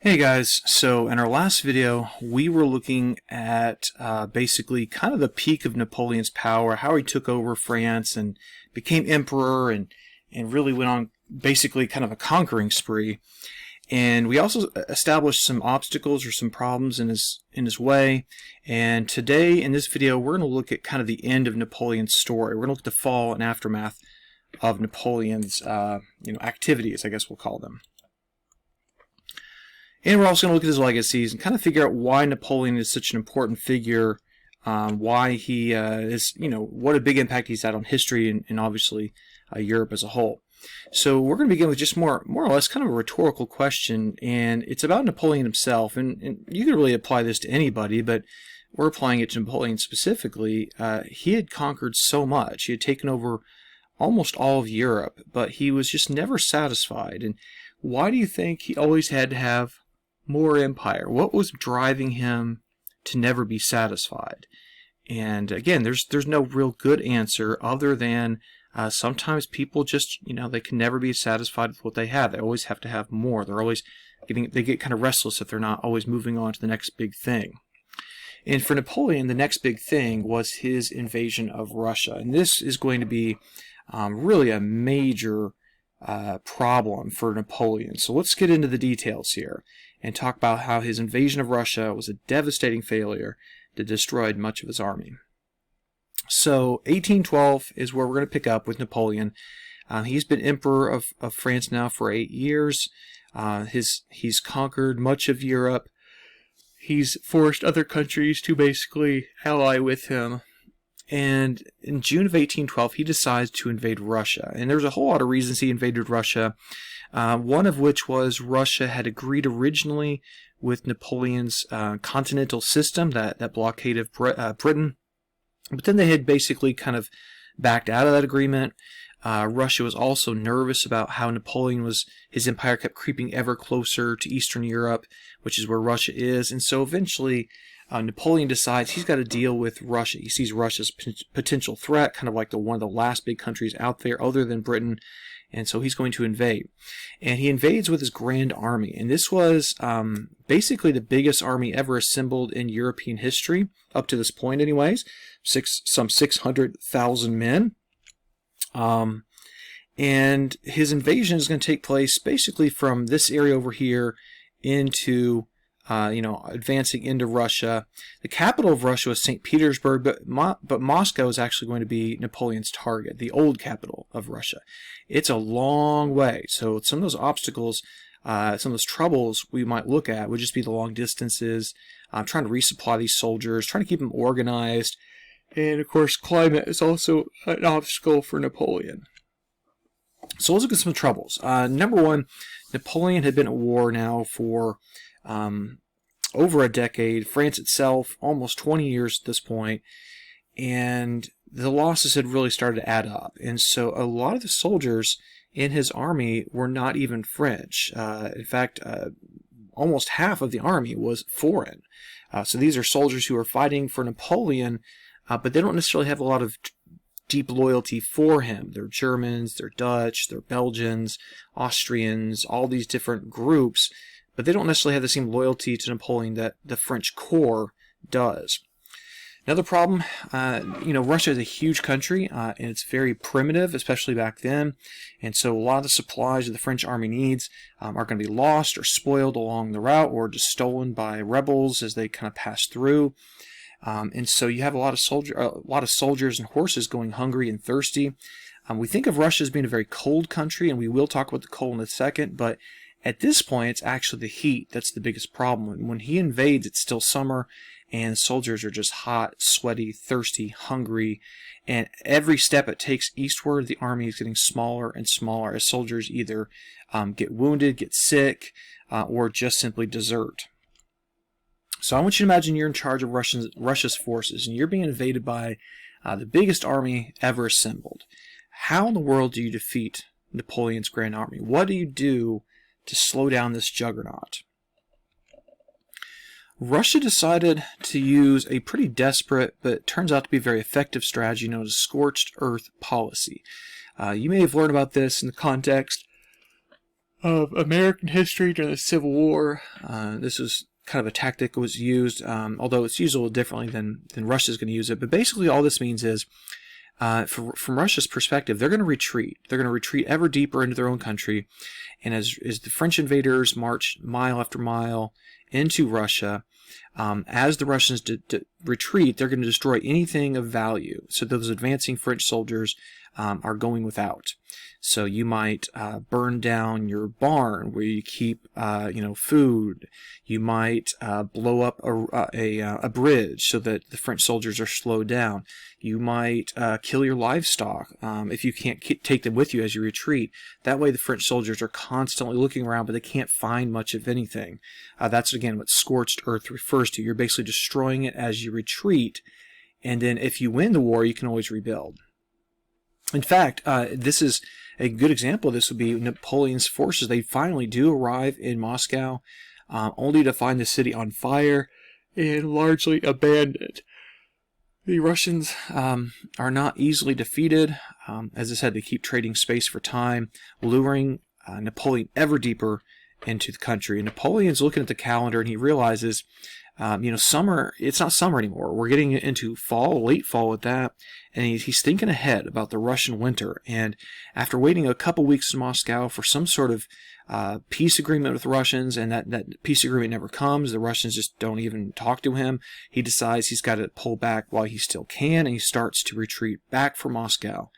Hey guys, so in our last video we were looking at basically kind of the peak of Napoleon's power, how he took over France and became emperor and really went on basically kind of a conquering spree. And we also established some obstacles or some problems in his way. And today in this video we're going to look at kind of the end of Napoleon's story. We're going to look at the fall and aftermath of Napoleon's activities, I guess we'll call them. And we're also going to look at his legacies and kind of figure out why Napoleon is such an important figure, why he is, what a big impact he's had on history and obviously Europe as a whole. So we're going to begin with just more or less kind of a rhetorical question, and it's about Napoleon himself. And you could really apply this to anybody, but we're applying it to Napoleon specifically. He had conquered so much. He had taken over almost all of Europe, but he was just never satisfied. And why do you think he always had to have more empire? What was driving him to never be satisfied? And again, there's no real good answer other than sometimes people just they can never be satisfied with what they have. They always have to have more. They get kind of restless if they're not always moving on to the next big thing. And for Napoleon, the next big thing was his invasion of Russia, and this is going to be really a major problem for Napoleon. So let's get into the details here and talk about how his invasion of Russia was a devastating failure that destroyed much of his army. So 1812 is where we're going to pick up with Napoleon. He's been emperor of France now for 8 years. He's conquered much of Europe. He's forced other countries to basically ally with him. And in June of 1812, he decides to invade Russia. And there's a whole lot of reasons he invaded Russia. One of which was Russia had agreed originally with Napoleon's continental system, that blockade of Britain. But then they had basically kind of backed out of that agreement. Russia was also nervous about how his empire kept creeping ever closer to Eastern Europe, which is where Russia is. And so eventually Napoleon decides he's got to deal with Russia. He sees Russia as a potential threat, kind of like one of the last big countries out there other than Britain. And so he's going to invade. And he invades with his Grand Army. And this was basically the biggest army ever assembled in European history, up to this point anyways, some 600,000 men. And his invasion is going to take place basically from this area over here into advancing into Russia. The capital of Russia was St. Petersburg, but Moscow is actually going to be Napoleon's target, the old capital of Russia. It's a long way, so some of those obstacles, some of those troubles we might look at would just be the long distances, trying to resupply these soldiers, trying to keep them organized, and of course climate is also an obstacle for Napoleon. So let's look at some troubles. Number one, Napoleon had been at war now for over a decade. France itself, almost 20 years at this point, and the losses had really started to add up. And so a lot of the soldiers in his army were not even French. In fact, almost half of the army was foreign. So these are soldiers who are fighting for Napoleon, but they don't necessarily have a lot of deep loyalty for him. They're Germans, they're Dutch, they're Belgians, Austrians, all these different groups, but they don't necessarily have the same loyalty to Napoleon that the French corps does. Another problem, Russia is a huge country, and it's very primitive, especially back then, and so a lot of the supplies that the French army needs are going to be lost or spoiled along the route, or just stolen by rebels as they kind of pass through. And so you have a lot of soldiers and horses going hungry and thirsty. We think of Russia as being a very cold country, and we will talk about the cold in a second, but at this point, it's actually the heat that's the biggest problem. When he invades, it's still summer, and soldiers are just hot, sweaty, thirsty, hungry, and every step it takes eastward, the army is getting smaller and smaller as soldiers either get wounded, get sick, or just simply desert. So I want you to imagine you're in charge of Russia's forces, and you're being invaded by the biggest army ever assembled. How in the world do you defeat Napoleon's Grand Army? What do you do to slow down this juggernaut? Russia decided to use a pretty desperate, but turns out to be very effective strategy known as scorched earth policy. You may have learned about this in the context of American history during the Civil War. This was kind of a tactic that was used, although it's used a little differently than Russia's going to use it. But basically all this means is, from Russia's perspective, they're going to retreat. They're going to retreat ever deeper into their own country. And as the French invaders march mile after mile into Russia, as the Russians retreat, they're going to destroy anything of value. So those advancing French soldiers are going without. So you might burn down your barn where you keep, food. You might blow up a bridge so that the French soldiers are slowed down. You might kill your livestock if you can't take them with you as you retreat. That way the French soldiers are constantly looking around, but they can't find much of anything. That's, again, what scorched earth refers to. You're basically destroying it as you retreat, and then if you win the war, you can always rebuild. In fact, this is a good example. This would be Napoleon's forces. They finally do arrive in Moscow, only to find the city on fire and largely abandoned. The Russians are not easily defeated. As I said, they keep trading space for time, luring Napoleon ever deeper into the country. And Napoleon's looking at the calendar and he realizes, summer, it's not summer anymore. We're getting into fall, late fall at that. And he's thinking ahead about the Russian winter. And after waiting a couple weeks in Moscow for some sort of peace agreement with the Russians, and that peace agreement never comes, the Russians just don't even talk to him, he decides he's got to pull back while he still can, and he starts to retreat back from Moscow,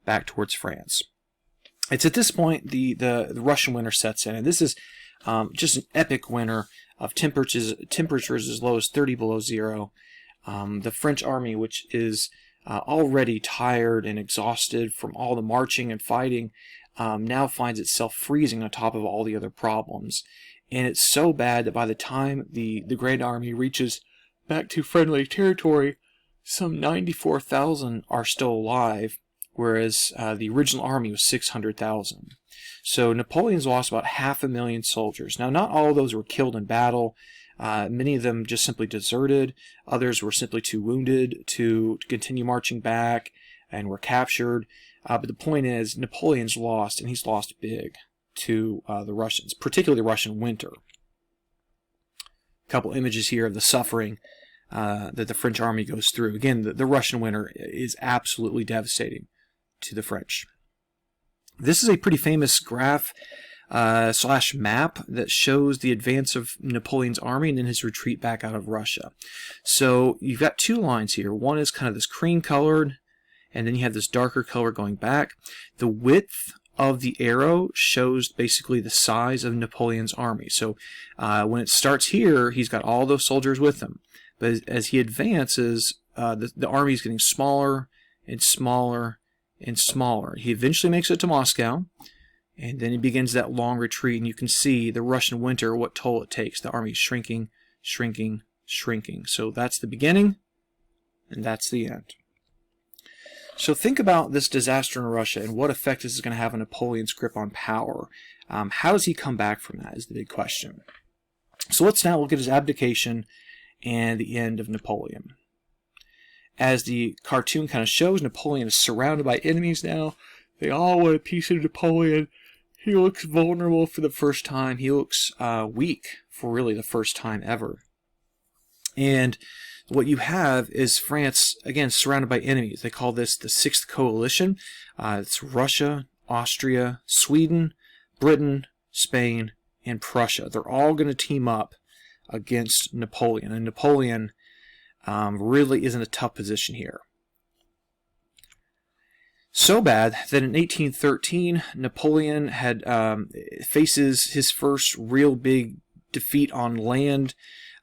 back towards France. It's at this point the Russian winter sets in, and this is just an epic winter of temperatures as low as 30 below zero. The French army, which is already tired and exhausted from all the marching and fighting, now finds itself freezing on top of all the other problems. And it's so bad that by the time the Grand Army reaches back to friendly territory, some 94,000 are still alive, whereas the original army was 600,000. So Napoleon's lost about 500,000 soldiers. Now, not all of those were killed in battle. Many of them just simply deserted. Others were simply too wounded to continue marching back and were captured. But the point is, Napoleon's lost, and he's lost big to the Russians, particularly the Russian winter. A couple images here of the suffering that the French army goes through. Again, the Russian winter is absolutely devastating to the French. This is a pretty famous graph / map that shows the advance of Napoleon's army and then his retreat back out of Russia. So you've got two lines here. One is kind of this cream colored, and then you have this darker color going back. The width of the arrow shows basically the size of Napoleon's army. So when it starts here, he's got all those soldiers with him. But as he advances, the army is getting smaller and smaller and smaller. He eventually makes it to Moscow, and then he begins that long retreat, and you can see the Russian winter, what toll it takes. The army is shrinking, shrinking, shrinking. So that's the beginning, and that's the end. So think about this disaster in Russia and what effect this is going to have on Napoleon's grip on power. How does he come back from that is the big question. So let's now look at his abdication and the end of Napoleon. As the cartoon kind of shows, Napoleon is surrounded by enemies now. They all want a piece of Napoleon. He looks vulnerable for the first time. He looks weak for really the first time ever. And what you have is France, again, surrounded by enemies. They call this the Sixth Coalition. It's Russia, Austria, Sweden, Britain, Spain, and Prussia. They're all going to team up against Napoleon. And Napoleon really is in a tough position here. So bad that in 1813, Napoleon had faces his first real big defeat on land.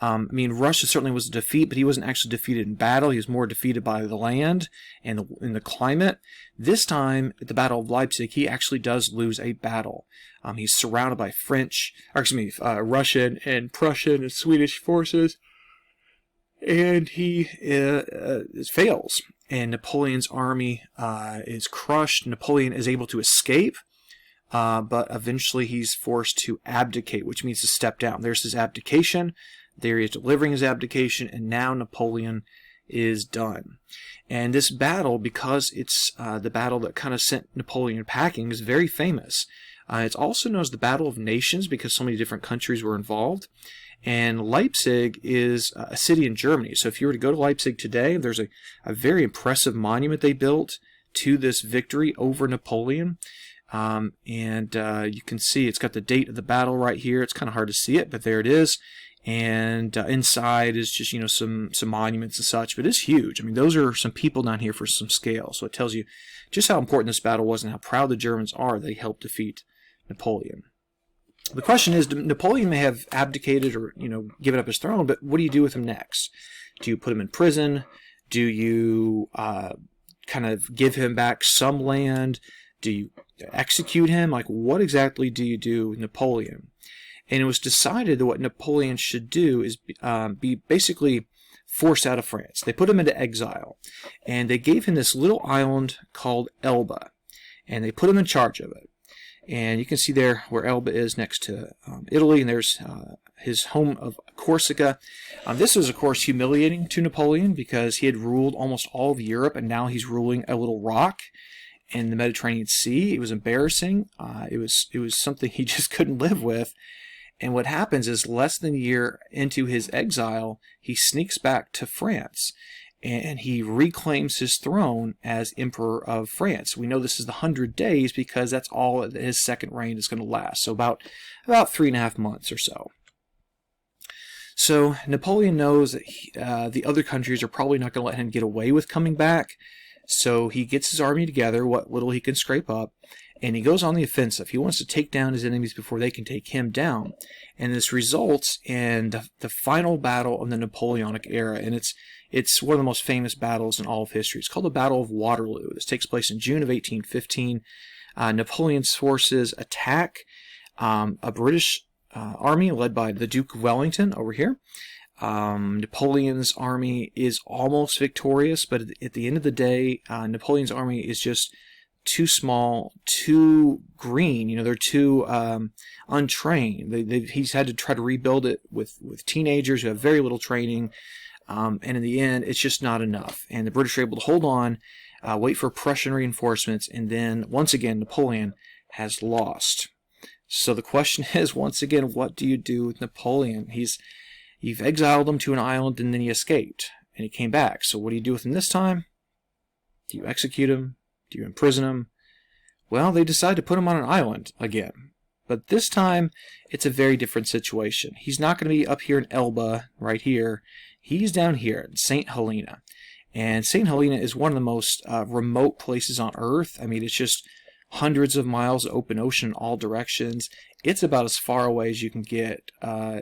Russia certainly was a defeat, but he wasn't actually defeated in battle. He was more defeated by the land and in the climate. This time, at the Battle of Leipzig, he actually does lose a battle. He's surrounded by Russian and Prussian and Swedish forces, and he fails. And Napoleon's army is crushed. Napoleon is able to escape, but eventually he's forced to abdicate, which means to step down. There's his abdication. There he is delivering his abdication, and now Napoleon is done. And this battle, because it's the battle that kind of sent Napoleon packing, is very famous. It's also known as the Battle of Nations because so many different countries were involved. And Leipzig is a city in Germany. So if you were to go to Leipzig today, there's a very impressive monument they built to this victory over Napoleon. You can see it's got the date of the battle right here. It's kind of hard to see it, but there it is. And inside is just, some monuments and such, but it's huge. I mean, those are some people down here for some scale. So it tells you just how important this battle was and how proud the Germans are they helped defeat Napoleon. The question is, Napoleon may have abdicated or, given up his throne, but what do you do with him next? Do you put him in prison? Do you kind of give him back some land? Do you execute him? Like, what exactly do you do with Napoleon? And it was decided that what Napoleon should do is be basically forced out of France. They put him into exile, and they gave him this little island called Elba, and they put him in charge of it. And you can see there where Elba is next to Italy, and there's his home of Corsica. This was, of course, humiliating to Napoleon because he had ruled almost all of Europe, and now he's ruling a little rock in the Mediterranean Sea. It was embarrassing. It was something he just couldn't live with. And what happens is, less than a year into his exile, he sneaks back to France, and he reclaims his throne as Emperor of France. We know this is the 100 days because that's all his second reign is going to last, so about 3.5 months or so. So Napoleon knows that the other countries are probably not going to let him get away with coming back, so he gets his army together, what little he can scrape up, and he goes on the offensive. He wants to take down his enemies before they can take him down. And this results in the final battle of the Napoleonic era. And it's one of the most famous battles in all of history. It's called the Battle of Waterloo. This takes place in June of 1815. Napoleon's forces attack a British army led by the Duke of Wellington over here. Napoleon's army is almost victorious, but at the end of the day, Napoleon's army is just too small, too green. They're too untrained. He's had to try to rebuild it with teenagers who have very little training, and in the end, it's just not enough. And the British are able to hold on, wait for Prussian reinforcements, and then once again, Napoleon has lost. So the question is, once again, what do you do with Napoleon? You've exiled him to an island, and then he escaped, and he came back. So what do you do with him this time? Do you execute him? Do you imprison him? Well, they decide to put him on an island again. But this time, it's a very different situation. He's not going to be up here in Elba, right here. He's down here in St. Helena. And St. Helena is one of the most remote places on Earth. I mean, it's just hundreds of miles of open ocean in all directions. It's about as far away as you can get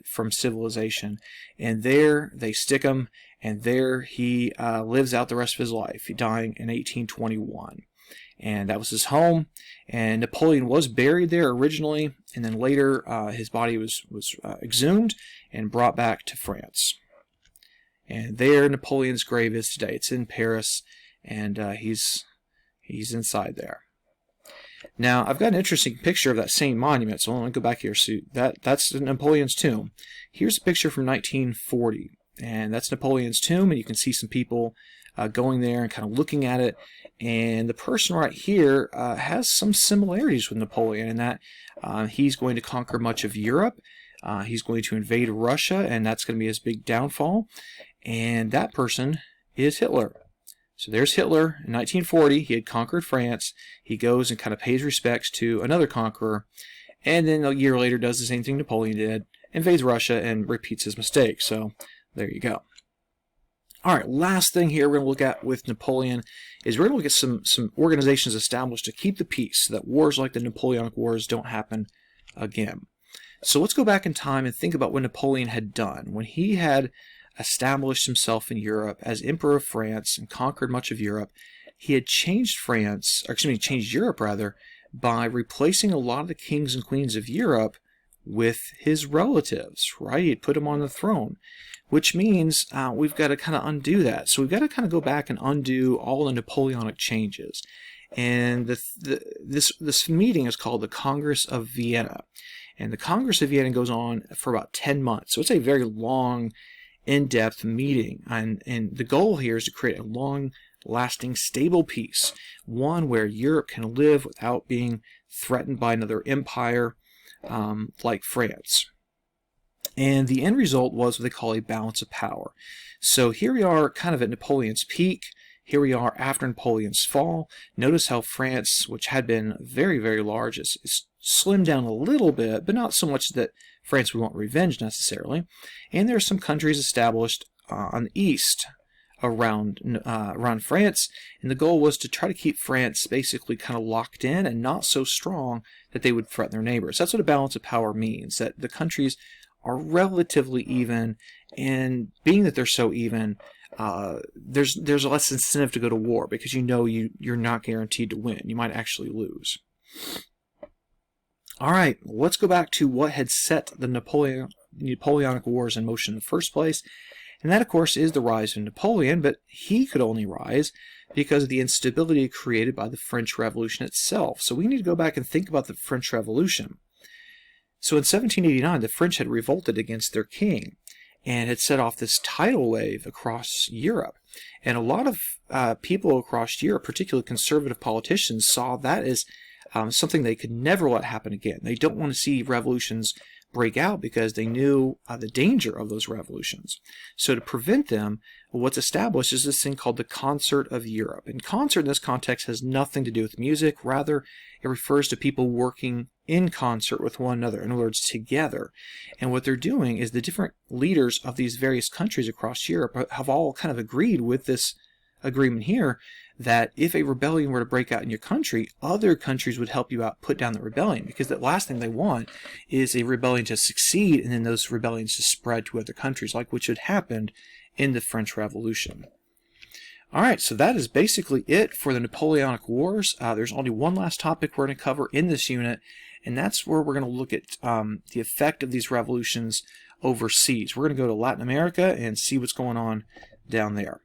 from civilization. And there, they stick him, and there he lives out the rest of his life, dying in 1821. And that was his home, and Napoleon was buried there originally, and then later his body was exhumed and brought back to France. And there Napoleon's grave is today. It's in Paris, and he's inside there. Now, I've got an interesting picture of that same monument, so let me go back here. So that's Napoleon's tomb. Here's a picture from 1940, and that's Napoleon's tomb, and you can see some people going there and kind of looking at it. And the person right here has some similarities with Napoleon in that he's going to conquer much of Europe. He's going to invade Russia, and that's going to be his big downfall. And that person is Hitler. So there's Hitler in 1940. He had conquered France. He goes and kind of pays respects to another conqueror, and then a year later does the same thing Napoleon did, invades Russia, and repeats his mistake. So there you go. All right, last thing here we're going to look at with Napoleon is we're going to look at some organizations established to keep the peace so that wars like the Napoleonic Wars don't happen again. So let's go back in time and think about what Napoleon had done. When he had established himself in Europe as Emperor of France and conquered much of Europe, he had changed changed Europe rather, by replacing a lot of the kings and queens of Europe with his relatives, right? He had put them on the throne, which means we've got to kind of undo that. So we've got to kind of go back and undo all the Napoleonic changes. And this meeting is called the Congress of Vienna. And the Congress of Vienna goes on for about 10 months. So it's a very long, in-depth meeting. And the goal here is to create a long-lasting, stable peace. One where Europe can live without being threatened by another empire like France. And the end result was what they call a balance of power. So here we are kind of at Napoleon's peak. Here we are after Napoleon's fall. Notice how France, which had been very, very large, is slimmed down a little bit, but not so much that France would want revenge necessarily. And there are some countries established on the east around France, and the goal was to try to keep France basically kind of locked in and not so strong that they would threaten their neighbors. That's what a balance of power means, that the countries are relatively even, and being that they're so even, there's less incentive to go to war because you know you're not guaranteed to win. You might actually lose. All right, let's go back to what had set the Napoleonic Wars in motion in the first place. And that, of course, is the rise of Napoleon, but he could only rise because of the instability created by the French Revolution itself. So we need to go back and think about the French Revolution. So in 1789, the French had revolted against their king and had set off this tidal wave across Europe. And a lot of people across Europe, particularly conservative politicians, saw that as something they could never let happen again. They don't want to see revolutions break out because they knew the danger of those revolutions. So to prevent them, what's established is this thing called the Concert of Europe. And concert in this context has nothing to do with music. Rather, it refers to people working in concert with one another, in other words, together. And what they're doing is the different leaders of these various countries across Europe have all kind of agreed with this agreement here that if a rebellion were to break out in your country, other countries would help you out put down the rebellion, because the last thing they want is a rebellion to succeed and then those rebellions to spread to other countries, like which had happened in the French Revolution. All right, so that is basically it for the Napoleonic Wars. There's only one last topic we're going to cover in this unit, and that's where we're going to look at the effect of these revolutions overseas. We're going to go to Latin America and see what's going on down there.